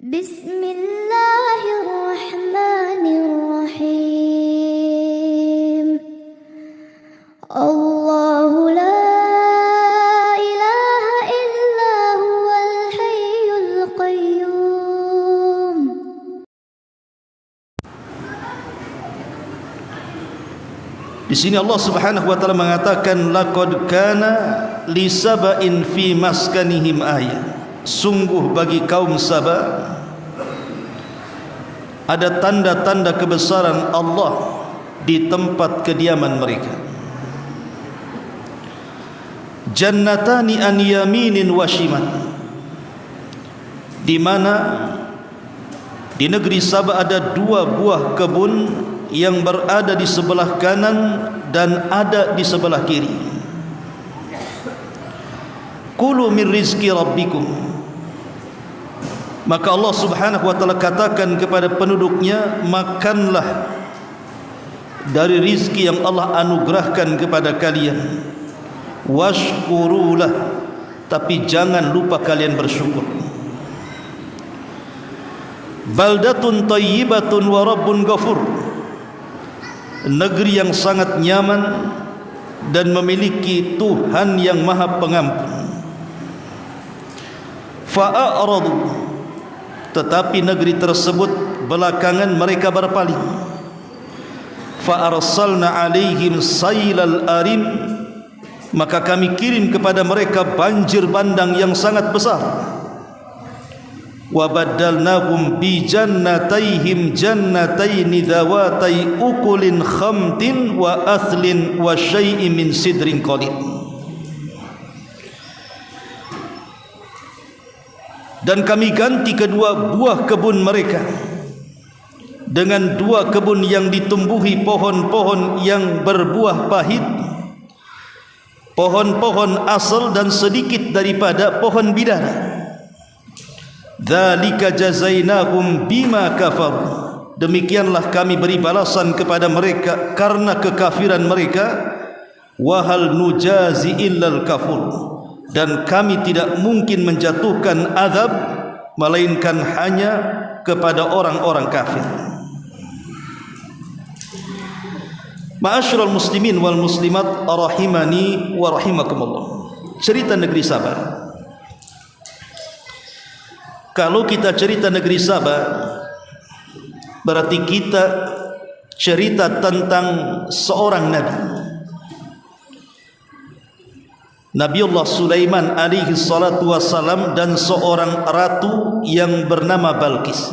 Bismillahirrahmanirrahim. Allahu la ilaha illa huwal hayyul qayyum. Di sini Allah Subhanahu wa taala mengatakan laqad kana li saba'in fi maskanihim ayah. Sungguh bagi kaum Saba ada tanda-tanda kebesaran Allah di tempat kediaman mereka. Jannatani an yaminin wa shimal, di mana di negeri Saba ada dua buah kebun yang berada di sebelah kanan dan ada di sebelah kiri. Kulu min rizki rabbikum, maka Allah Subhanahu wa taala katakan kepada penduduknya, makanlah dari rizki yang Allah anugerahkan kepada kalian. Washkurulah, tapi jangan lupa kalian bersyukur. Baldatun thayyibatun wa rabbun ghafur, negeri yang sangat nyaman dan memiliki Tuhan yang Maha Pengampun. Fa'aradu, tetapi negeri tersebut belakangan mereka berpaling. Fa'arsalna alaihim sailal arim, maka kami kirim kepada mereka banjir bandang yang sangat besar. Wa baddalnahum bi jannatayhim jannataini dhawatai ukulin khamtin wa athlin wa syai'in min sidrin qalil. Dan kami ganti kedua buah kebun mereka dengan dua kebun yang ditumbuhi pohon-pohon yang berbuah pahit, pohon-pohon asal dan sedikit daripada pohon bidara. Dzalika jazainahum bima kafaru, demikianlah kami beri balasan kepada mereka karena kekafiran mereka. Wa hal nujazi illal kafur, dan kami tidak mungkin menjatuhkan azab melainkan hanya kepada orang-orang kafir. Ma'asyiral muslimin wal muslimat rahimani wa rahimakumullah. Cerita negeri Saba. Kalau kita cerita negeri Saba, berarti kita cerita tentang seorang nabi, Nabiullah Sulaiman alaihi salatu wassalam, dan seorang ratu yang bernama Balqis.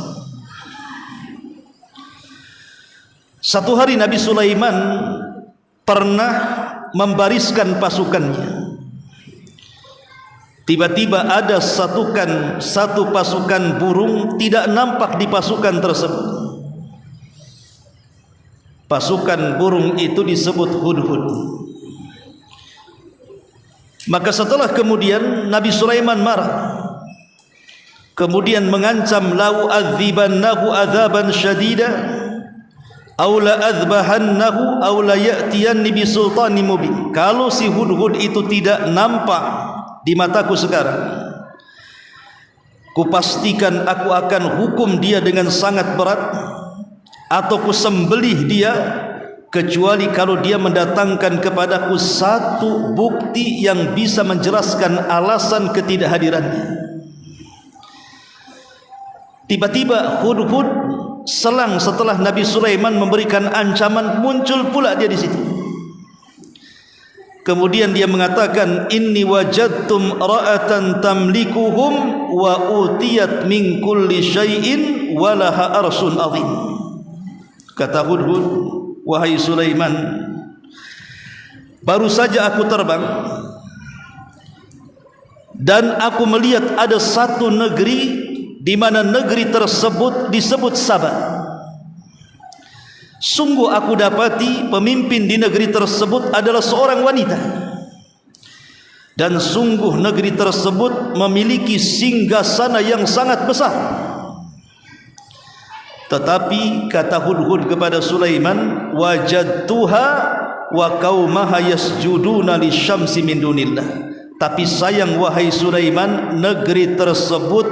Satu hari Nabi Sulaiman pernah membariskan pasukannya. Tiba-tiba ada satu pasukan burung tidak nampak di pasukan tersebut. Pasukan burung itu disebut hudhud. Maka setelah kemudian Nabi Sulaiman marah, kemudian mengancam, lau adzibannahu adzaban syadida aw la adzbahannahu aw la ya'tiyanni bi sultanin mubin. Kalau si hudhud itu tidak nampak di mataku sekarang, kupastikan aku akan hukum dia dengan sangat berat, atau kusembelih dia, kecuali kalau dia mendatangkan kepadaku satu bukti yang bisa menjelaskan alasan ketidakhadirannya. Tiba-tiba hudhud selang setelah Nabi Sulaiman memberikan ancaman, muncul pula dia di situ. Kemudian dia mengatakan, inni wajadtum ra'atan tamlikuhum wa utiyat min kulli syai'in wa laha arsun azim. Kata hudhud, wahai Sulaiman, baru saja aku terbang dan aku melihat ada satu negeri di mana negeri tersebut disebut Saba. Sungguh aku dapati pemimpin di negeri tersebut adalah seorang wanita, dan sungguh negeri tersebut memiliki singgasana yang sangat besar. Tetapi kata hudhud kepada Sulaiman, wajadtuha wa qaumaha yasjuduna lisyamsi min dunillah. Tapi sayang wahai Sulaiman, negeri tersebut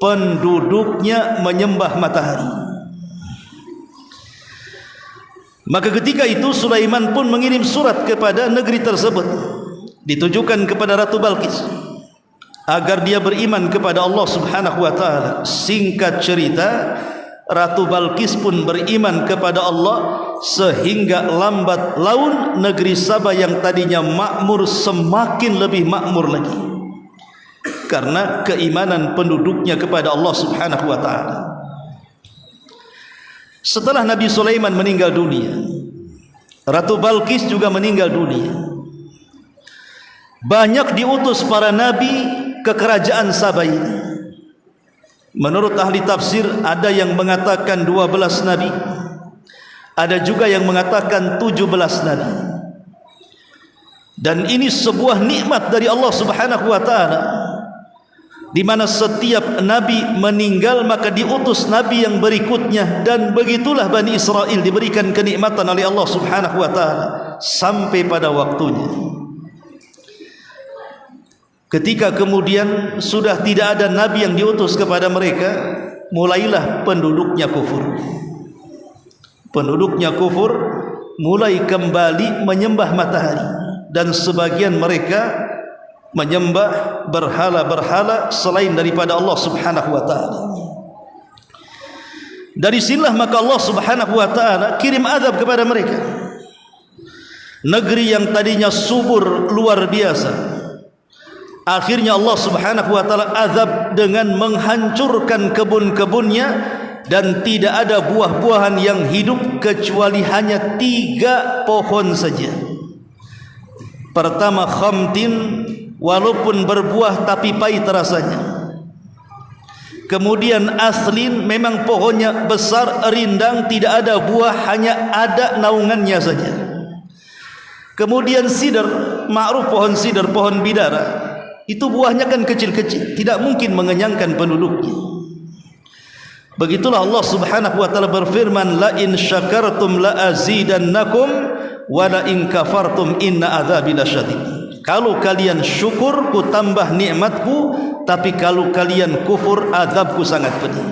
penduduknya menyembah matahari. Maka ketika itu Sulaiman pun mengirim surat kepada negeri tersebut, ditujukan kepada Ratu Balqis agar dia beriman kepada Allah Subhanahu wa taala. Singkat cerita, Ratu Balqis pun beriman kepada Allah, sehingga lambat laun negeri Saba yang tadinya makmur semakin lebih makmur lagi karena keimanan penduduknya kepada Allah Subhanahu wa taala. Setelah Nabi Sulaiman meninggal dunia, Ratu Balqis juga meninggal dunia. Banyak diutus para nabi ke kerajaan Saba ini. Menurut ahli tafsir, ada yang mengatakan 12 nabi, ada juga yang mengatakan 17 nabi. Dan ini sebuah nikmat dari Allah Subhanahu wa taala, di mana setiap nabi meninggal maka diutus nabi yang berikutnya, dan begitulah Bani Israel diberikan kenikmatan oleh Allah Subhanahu wa taala sampai pada waktunya. Ketika kemudian sudah tidak ada nabi yang diutus kepada mereka, mulailah penduduknya kufur. Penduduknya kufur mulai kembali menyembah matahari, dan sebagian mereka menyembah berhala-berhala selain daripada Allah Subhanahu wa taala. Dari sinilah maka Allah Subhanahu wa taala kirim azab kepada mereka. Negeri yang tadinya subur luar biasa, akhirnya Allah Subhanahu wa taala azab dengan menghancurkan kebun-kebunnya, dan tidak ada buah-buahan yang hidup kecuali hanya 3 pohon saja. Pertama, khamtin, walaupun berbuah tapi pahit rasanya. Kemudian aslin, memang pohonnya besar, rindang, tidak ada buah, hanya ada naungannya saja. Kemudian sidr, ma'ruf pohon sidr, pohon bidara, itu buahnya kan kecil-kecil, tidak mungkin mengenyangkan penduduknya. Begitulah Allah Subhanahu wa taala berfirman, la in syakartum la azidannakum wa la in kafartum inna adzabi lasyadid. Kalau kalian syukur, ku tambah nikmatku, tapi kalau kalian kufur, azabku sangat pedih.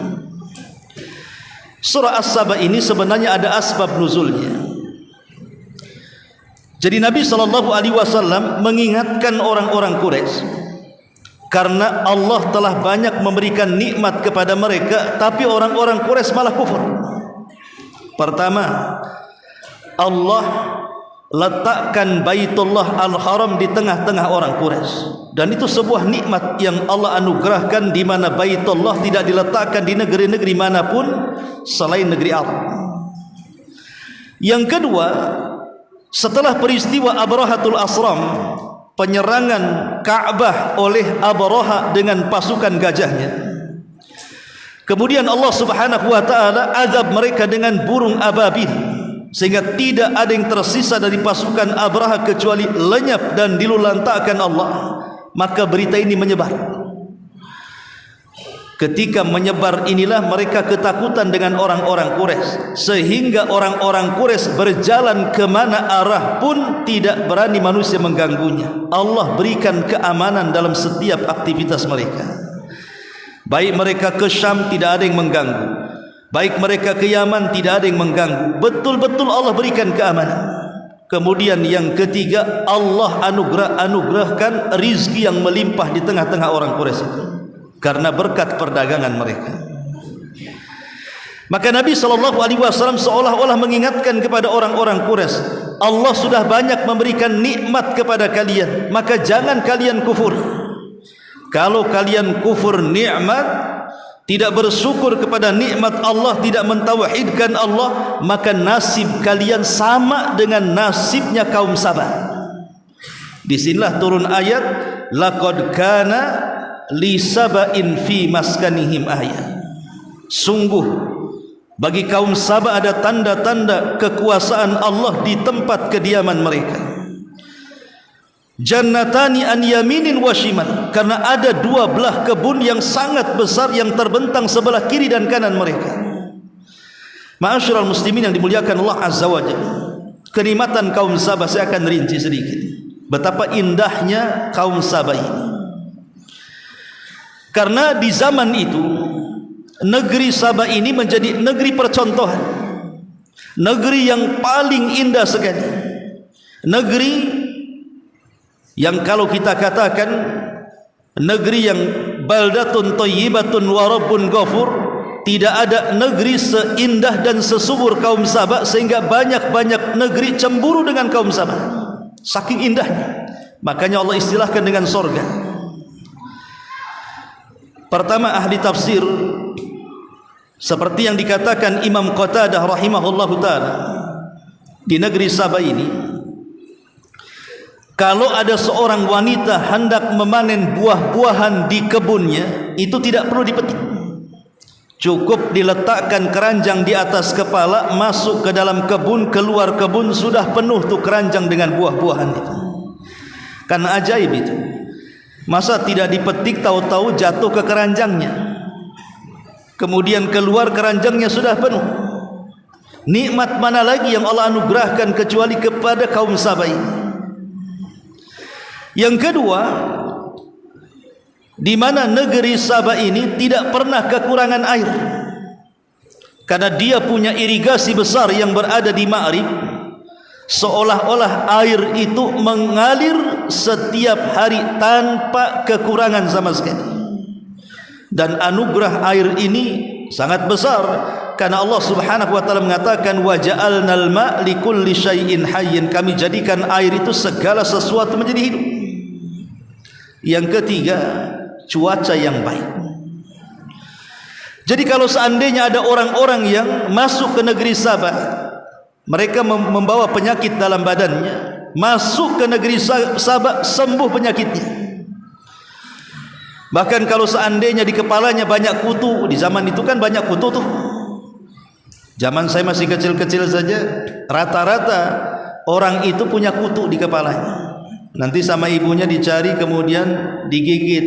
Surah As-Saba ini sebenarnya ada asbab nuzulnya. Jadi Nabi SAW mengingatkan orang-orang Quraisy, karena Allah telah banyak memberikan nikmat kepada mereka, tapi orang-orang Quraisy malah kufur. Pertama, Allah letakkan Baitullah Al-Haram di tengah-tengah orang Quraisy, dan itu sebuah nikmat yang Allah anugerahkan, di mana Baitullah tidak diletakkan di negeri-negeri manapun selain negeri Arab. Yang kedua, setelah peristiwa Abrahatul Asram, penyerangan Ka'bah oleh Abraha dengan pasukan gajahnya, kemudian Allah Subhanahu wa taala azab mereka dengan burung ababil, sehingga tidak ada yang tersisa dari pasukan Abraha kecuali lenyap dan dilulantakkan Allah. Maka berita ini menyebar. Ketika menyebar inilah mereka ketakutan dengan orang-orang Quraisy, sehingga orang-orang Quraisy berjalan kemana arah pun tidak berani manusia mengganggunya. Allah berikan keamanan dalam setiap aktivitas mereka. Baik mereka ke Syam, tidak ada yang mengganggu. Baik mereka ke Yaman, tidak ada yang mengganggu. Betul-betul Allah berikan keamanan. Kemudian yang ketiga, Allah anugerahkan rizki yang melimpah di tengah-tengah orang Quraisy itu, karena berkat perdagangan mereka. Maka Nabi SAW seolah-olah mengingatkan kepada orang-orang Quraisy, Allah sudah banyak memberikan nikmat kepada kalian, maka jangan kalian kufur. Kalau kalian kufur nikmat, tidak bersyukur kepada nikmat Allah, tidak mentauhidkan Allah, maka nasib kalian sama dengan nasibnya kaum Saba. Disinilah turun ayat, laqad kana li saba'in fi maskanihim ayat. Sungguh bagi kaum Saba ada tanda-tanda kekuasaan Allah di tempat kediaman mereka. Jannatani an yaminin wa shimal, karena ada 2 belah kebun yang sangat besar yang terbentang sebelah kiri dan kanan mereka. Ma'asyiral muslimin yang dimuliakan Allah Azza wa Jalla, kenikmatan kaum Saba saya akan rinci sedikit. Betapa indahnya kaum Saba ini. Karena di zaman itu negeri Sabah ini menjadi negeri percontohan, negeri yang paling indah sekali, negeri yang kalau kita katakan negeri yang baldatun thayyibatun wa rabbun ghafur, tidak ada negeri seindah dan sesubur kaum Sabah sehingga banyak-banyak negeri cemburu dengan kaum Sabah, saking indahnya. Makanya Allah istilahkan dengan sorga. Pertama, ahli tafsir seperti yang dikatakan Imam Qatadah rahimahullahu ta'ala, di negeri Sabah ini kalau ada seorang wanita hendak memanen buah-buahan di kebunnya, itu tidak perlu dipetik, cukup diletakkan keranjang di atas kepala, masuk ke dalam kebun, keluar kebun, sudah penuh tuh keranjang dengan buah-buahan itu. Karena ajaib itu. Masa tidak dipetik, tahu-tahu jatuh ke keranjangnya, kemudian keluar keranjangnya sudah penuh. Nikmat mana lagi yang Allah anugerahkan kecuali kepada kaum Sabah ini. Yang kedua, di mana negeri Sabah ini tidak pernah kekurangan air, karena dia punya irigasi besar yang berada di Ma'rib, seolah-olah air itu mengalir setiap hari tanpa kekurangan sama sekali. Dan anugerah air ini sangat besar, karena Allah Subhanahu wa taala mengatakan wa ja'alnal ma' likulli syai'in hayyin, kami jadikan air itu segala sesuatu menjadi hidup. Yang ketiga, cuaca yang baik. Jadi kalau seandainya ada orang-orang yang masuk ke negeri Sabah, mereka membawa penyakit dalam badannya, masuk ke negeri Sabah sembuh penyakitnya. Bahkan kalau seandainya di kepalanya banyak kutu, di zaman itu kan banyak kutu tuh. Zaman saya masih kecil-kecil saja, rata-rata orang itu punya kutu di kepalanya. Nanti sama ibunya dicari, kemudian digigit,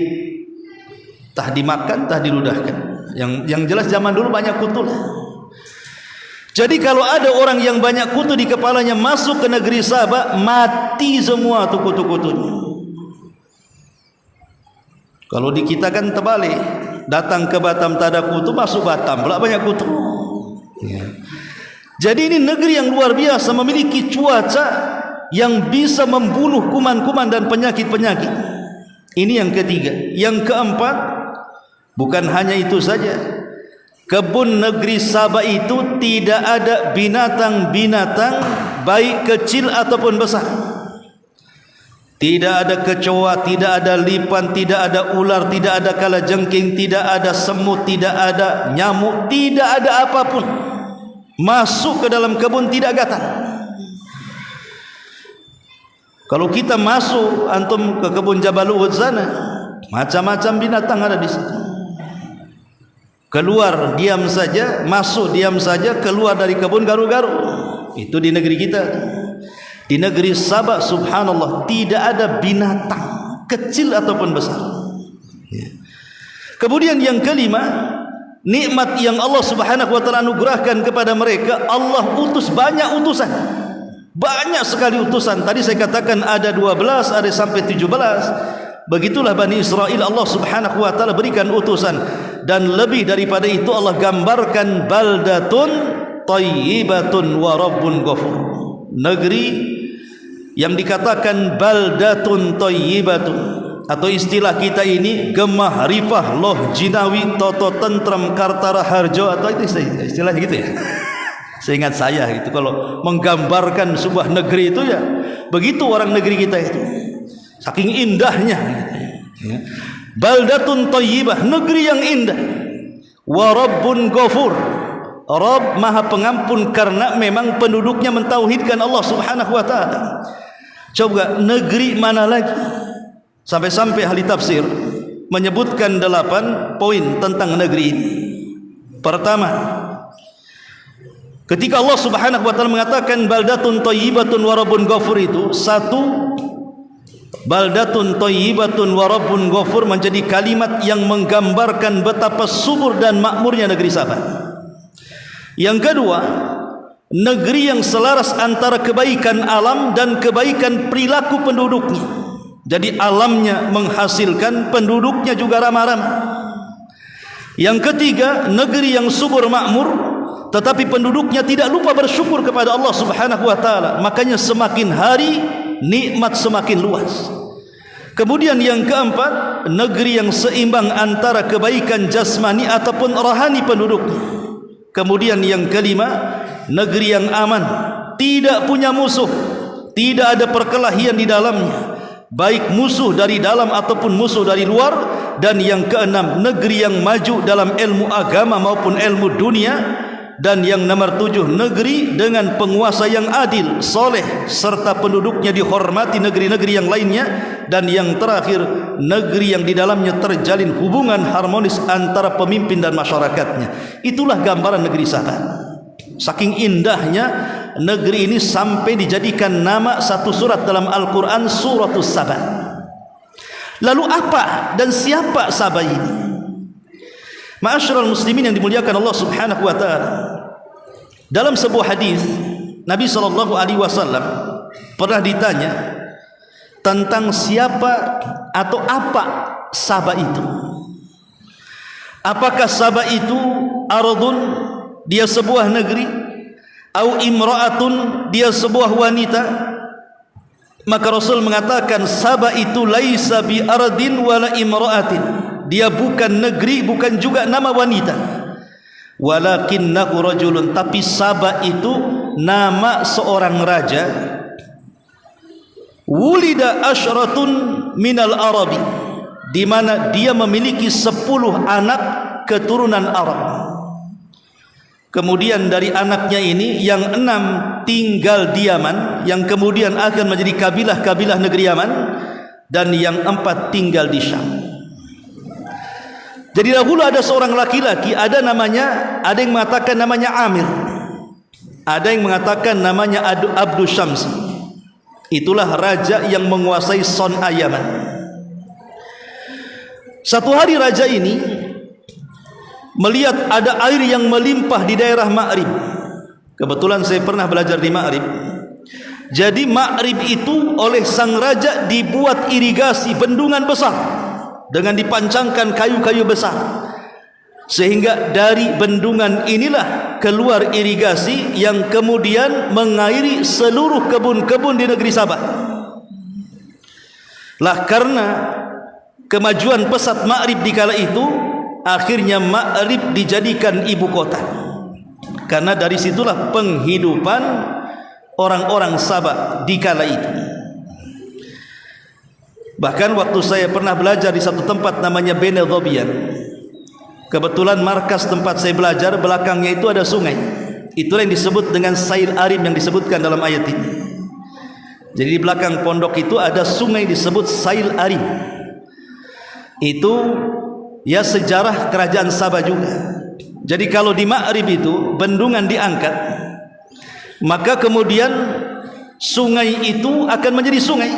tah dimakan, tah diludahkan. Yang jelas zaman dulu banyak kutu lah. Jadi kalau ada orang yang banyak kutu di kepalanya masuk ke negeri Sabah, mati semua tuh kutu-kutunya. Kalau di kita kan terbalik, datang ke Batam tak ada kutu, masuk Batam pula banyak kutu. Ya. Jadi ini negeri yang luar biasa, memiliki cuaca yang bisa membunuh kuman-kuman dan penyakit-penyakit. Ini yang ketiga. Yang keempat, bukan hanya itu saja, kebun negeri Sabah itu tidak ada binatang-binatang baik kecil ataupun besar. Tidak ada kecoa, tidak ada lipan, tidak ada ular, tidak ada kalajengking, tidak ada semut, tidak ada nyamuk, tidak ada apapun masuk ke dalam kebun tidak gatal. Kalau kita masuk, antum ke kebun Jabal Uhud sana, macam-macam binatang ada di situ. Keluar diam saja, masuk diam saja, keluar dari kebun garu-garu. Itu di negeri kita. Di negeri Sabah, subhanallah, tidak ada binatang kecil ataupun besar. Kemudian yang kelima, nikmat yang Allah Subhanahu wa taala anugerahkan kepada mereka, Allah utus banyak utusan. Banyak sekali utusan. Tadi saya katakan ada 12, ada sampai 17. Begitulah Bani Israel, Allah Subhanahu wa taala berikan utusan. Dan lebih daripada itu Allah gambarkan baldatun thayyibatun wa rabbun ghafur. Negeri yang dikatakan baldatun thayyibatun, atau istilah kita ini gemah rifah loh jinawi toto tentrem kartara harjo, atau itu istilahnya gitu ya. Seingat saya itu kalau menggambarkan sebuah negeri itu ya begitu orang negeri kita itu, saking indahnya gitu ya. Baldatun thayyibah, negeri yang indah. Wa rabbun ghafur, Rabb maha pengampun, karena memang penduduknya mentauhidkan Allah Subhanahu wa taala. Coba negeri mana lagi? Sampai-sampai ahli tafsir menyebutkan 8 poin tentang negeri ini. Pertama, ketika Allah Subhanahu wa taala mengatakan baldatun thayyibatun wa rabbun ghafur, itu satu, baldatun thayyibatun wa rabbun ghafur menjadi kalimat yang menggambarkan betapa subur dan makmurnya negeri Sabah. Yang kedua, negeri yang selaras antara kebaikan alam dan kebaikan perilaku penduduknya. Jadi alamnya menghasilkan, penduduknya juga ramah-ramah. Yang ketiga, negeri yang subur makmur, tetapi penduduknya tidak lupa bersyukur kepada Allah Subhanahu wa taala. Makanya semakin hari nikmat semakin luas. Kemudian yang keempat, negeri yang seimbang antara kebaikan jasmani ataupun rohani penduduknya. Kemudian yang kelima, negeri yang aman, tidak punya musuh, tidak ada perkelahian di dalamnya, baik musuh dari dalam ataupun musuh dari luar. Dan yang keenam, negeri yang maju dalam ilmu agama maupun ilmu dunia. Dan yang nomor 7, negeri dengan penguasa yang adil, soleh, serta penduduknya dihormati negeri-negeri yang lainnya. Dan yang terakhir, negeri yang di dalamnya terjalin hubungan harmonis antara pemimpin dan masyarakatnya. Itulah gambaran negeri Saba. Saking indahnya negeri ini sampai dijadikan nama satu surat dalam Al-Quran, Suratul Saba. Lalu apa dan siapa Saba ini? Ma'asyiral muslimin yang dimuliakan Allah Subhanahu wa taala. Dalam sebuah hadis, Nabi SAW pernah ditanya tentang siapa atau apa Saba itu. Apakah Saba itu ardun, dia sebuah negeri, au imra'atun, dia sebuah wanita? Maka Rasul mengatakan Saba itu laisa bi ardin wala imra'atin. Dia bukan negeri, bukan juga nama wanita. Walakinnahu rajulun, tapi Saba itu nama seorang raja. Wulida asyratun minal arabi, di mana dia memiliki 10 anak keturunan Arab. Kemudian dari anaknya ini yang 6 tinggal di Yaman, yang kemudian akan menjadi kabilah-kabilah negeri Yaman, dan yang 4 tinggal di Syam. Jadi dahulu ada seorang laki-laki, ada yang mengatakan namanya Amir, ada yang mengatakan namanya Abdu Syamsi. Itulah raja yang menguasai Son'a Yaman. Satu hari raja ini melihat ada air yang melimpah di daerah Ma'rib. Kebetulan saya pernah belajar di Ma'rib. Jadi Ma'rib itu oleh sang raja dibuat irigasi, bendungan besar dengan dipancangkan kayu-kayu besar, sehingga dari bendungan inilah keluar irigasi yang kemudian mengairi seluruh kebun-kebun di negeri Sabah. Lah karena kemajuan pesat Ma'rib di kala itu, akhirnya Ma'rib dijadikan ibu kota. Karena dari situlah penghidupan orang-orang Sabah di kala itu. Bahkan waktu saya pernah belajar di satu tempat namanya Bene Dhobian, kebetulan markas tempat saya belajar belakangnya itu ada sungai. Itulah yang disebut dengan Sail Arim yang disebutkan dalam ayat ini. Jadi di belakang pondok itu ada sungai disebut Sail Arim. Itu ya sejarah kerajaan Sabah juga. Jadi kalau di Ma'rib itu bendungan diangkat, maka kemudian sungai itu akan menjadi sungai,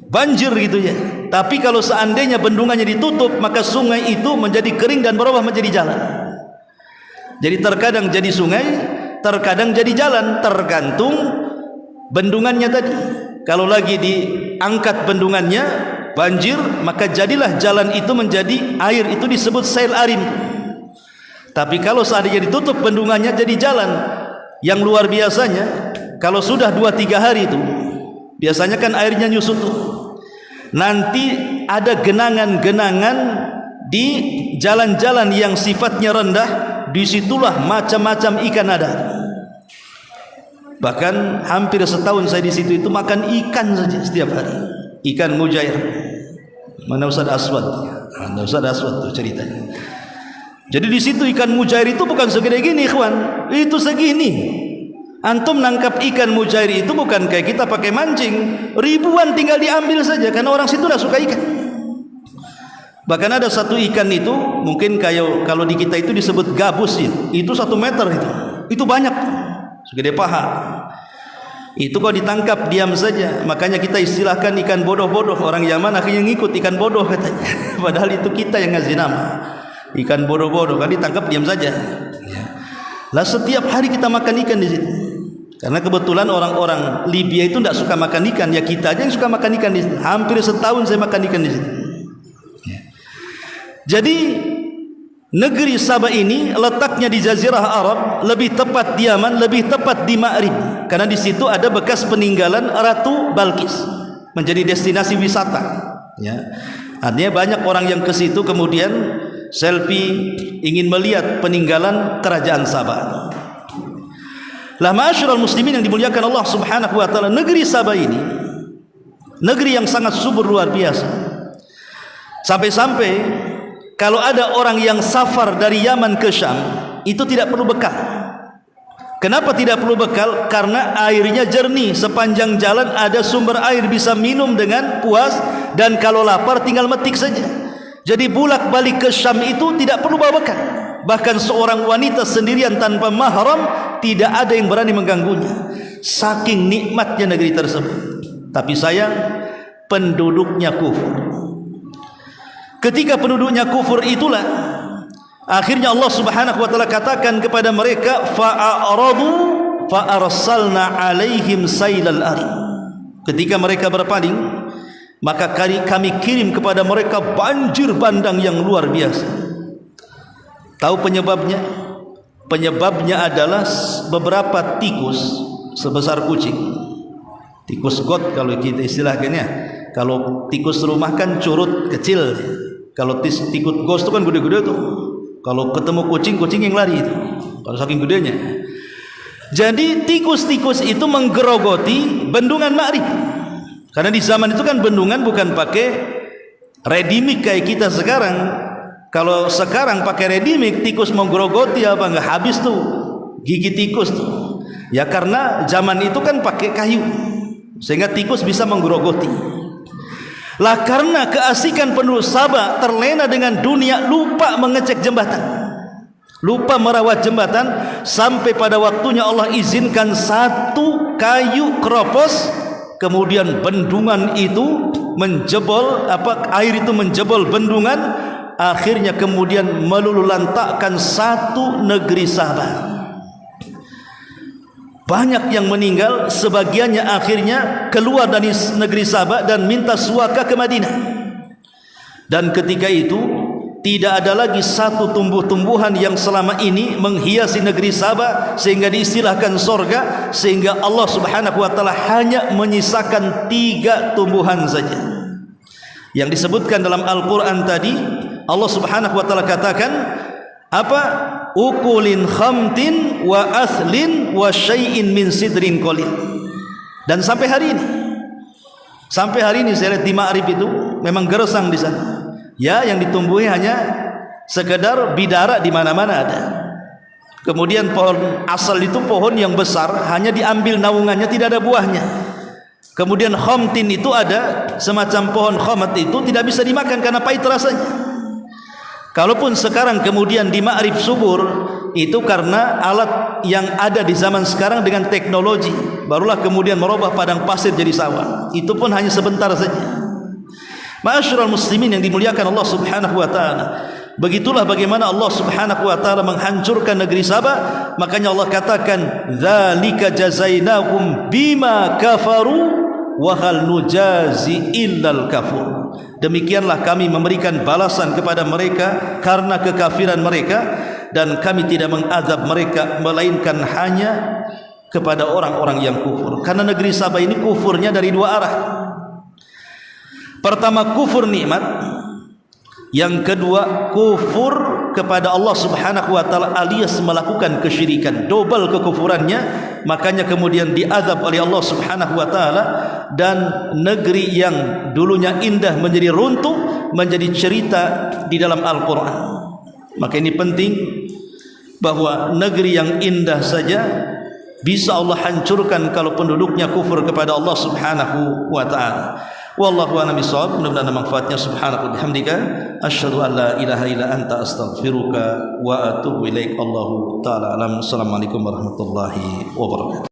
banjir gitu ya. Tapi kalau seandainya bendungannya ditutup, maka sungai itu menjadi kering dan berubah menjadi jalan. Jadi terkadang jadi sungai, terkadang jadi jalan, tergantung bendungannya tadi. Kalau lagi diangkat bendungannya, banjir, maka jadilah jalan itu menjadi air, itu disebut Sail Arim. Tapi kalau seandainya ditutup bendungannya, jadi jalan. Yang luar biasanya, kalau sudah 2-3 hari itu, biasanya kan airnya nyusut tuh, nanti ada genangan-genangan di jalan-jalan yang sifatnya rendah. Disitulah macam-macam ikan ada. Bahkan hampir setahun saya di situ itu makan ikan saja setiap hari, ikan mujair. Mana Ustaz Aswad? Mana Ustaz Aswad tuh ceritanya. Jadi di situ ikan mujair itu bukan segede gini, ikhwan. Itu segini. Antum nangkap ikan mujair itu bukan kayak kita pakai mancing. Ribuan tinggal diambil saja karena orang situ dah suka ikan. Bahkan ada satu ikan itu mungkin kayak kalau di kita itu disebut gabus ya. Itu 1 meter itu. Itu banyak. Segede paha. Itu kalau ditangkap diam saja. Makanya kita istilahkan ikan bodoh-bodoh. Orang Yaman akhirnya ngikut ikan bodoh katanya. Padahal itu kita yang ngasih nama. Ikan bodoh-bodoh kan ditangkap diam saja. Lah setiap hari kita makan ikan di situ. Karena kebetulan orang-orang Libya itu tidak suka makan ikan, ya kita aja yang suka makan ikan di situ. Hampir setahun saya makan ikan di situ. Jadi Negeri Sabah ini letaknya di Jazirah Arab, lebih tepat di Yaman, lebih tepat di Ma'rib, karena di situ ada bekas peninggalan Ratu Balkis, menjadi destinasi wisata. Ya, artinya banyak orang yang ke situ kemudian selfie ingin melihat peninggalan kerajaan Sabah. Lah ma'asyiral muslimin yang dimuliakan Allah Subhanahu wa taala, negeri Sabah ini negeri yang sangat subur luar biasa. Sampai-sampai kalau ada orang yang safar dari Yaman ke Syam, itu tidak perlu bekal. Kenapa tidak perlu bekal? Karena airnya jernih, sepanjang jalan ada sumber air, bisa minum dengan puas, dan kalau lapar tinggal metik saja. Jadi bulak balik ke Syam itu tidak perlu bawa bekal. Bahkan seorang wanita sendirian tanpa mahram tidak ada yang berani mengganggunya. Saking nikmatnya negeri tersebut. Tapi sayang, penduduknya kufur. Ketika penduduknya kufur itulah akhirnya Allah Subhanahu wa taala katakan kepada mereka, fa'aradu fa'arsalna 'alaihim sailal arim. Ketika mereka berpaling, maka kami kirim kepada mereka banjir bandang yang luar biasa. Tahu penyebabnya? Penyebabnya adalah beberapa tikus sebesar kucing. Tikus got kalau kita istilahkannya. Kalau tikus rumah kan curut kecil. Kalau tikus gos itu kan gede-gede tuh. Kalau ketemu kucing, kucing yang lari itu. Kalau saking gedenya. Jadi tikus-tikus itu menggerogoti bendungan Ma'rib. Karena di zaman itu kan bendungan bukan pakai ready mix kayak kita sekarang. Kalau sekarang pakai ready mix, tikus mau gerogoti apa enggak habis tuh gigi tikus tuh. Ya karena zaman itu kan pakai kayu. Sehingga tikus bisa menggerogoti. Lah karena keasikan penduduk Sabah terlena dengan dunia, lupa mengecek jembatan, lupa merawat jembatan, sampai pada waktunya Allah izinkan satu kayu keropos, kemudian bendungan itu menjebol, air itu menjebol bendungan, akhirnya kemudian melululantakkan satu negeri Sabah. Banyak yang meninggal, sebagiannya akhirnya keluar dari negeri Sabah dan minta suaka ke Madinah. Dan ketika itu tidak ada lagi satu tumbuh-tumbuhan yang selama ini menghiasi negeri Sabah sehingga diistilahkan sorga, sehingga Allah Subhanahu wa taala hanya menyisakan 3 tumbuhan saja. Yang disebutkan dalam Al-Qur'an tadi, Allah Subhanahu wa taala katakan apa? Ukulin khamtin wa athlin wa syai'in min sidrin qalil. Dan sampai hari ini saya lihat di Ma'rib itu memang gersang di sana. Ya, yang ditumbuhi hanya sekedar bidara, di mana-mana ada. Kemudian pohon asal itu pohon yang besar, hanya diambil naungannya, tidak ada buahnya. Kemudian khamtin itu ada semacam pohon khamat, itu tidak bisa dimakan karena pahit rasanya. Kalaupun sekarang kemudian di Ma'rib subur, itu karena alat yang ada di zaman sekarang dengan teknologi, barulah kemudian merubah padang pasir jadi sawah. Itu pun hanya sebentar saja. Ma'asyiral muslimin yang dimuliakan Allah Subhanahu wa taala, begitulah bagaimana Allah Subhanahu wa taala menghancurkan negeri Sabah. Makanya Allah katakan, dzalika jazainahum bima kafaru wa hal nujazi illal kafur. Demikianlah kami memberikan balasan kepada mereka karena kekafiran mereka, dan kami tidak mengazab mereka melainkan hanya kepada orang-orang yang kufur. Karena negeri Sabah ini kufurnya dari 2 arah. Pertama, kufur nikmat. Yang kedua, kufur kepada Allah Subhanahu wa taala alias melakukan kesyirikan, double kekufurannya. Makanya kemudian diazab oleh Allah Subhanahu wa taala, dan negeri yang dulunya indah menjadi runtuh, menjadi cerita di dalam Al-Qur'an. Maka ini penting, bahwa negeri yang indah saja bisa Allah hancurkan kalau penduduknya kufur kepada Allah Subhanahu wa taala. Wallahu a'lam bishawab. Mudah-mudahan manfaatnya. Subhanaka wa bihamdika asyhadu an la ilaha illa anta astaghfiruka wa atubu ilaik. Allahu taala alam. Assalamualaikum warahmatullahi wabarakatuh.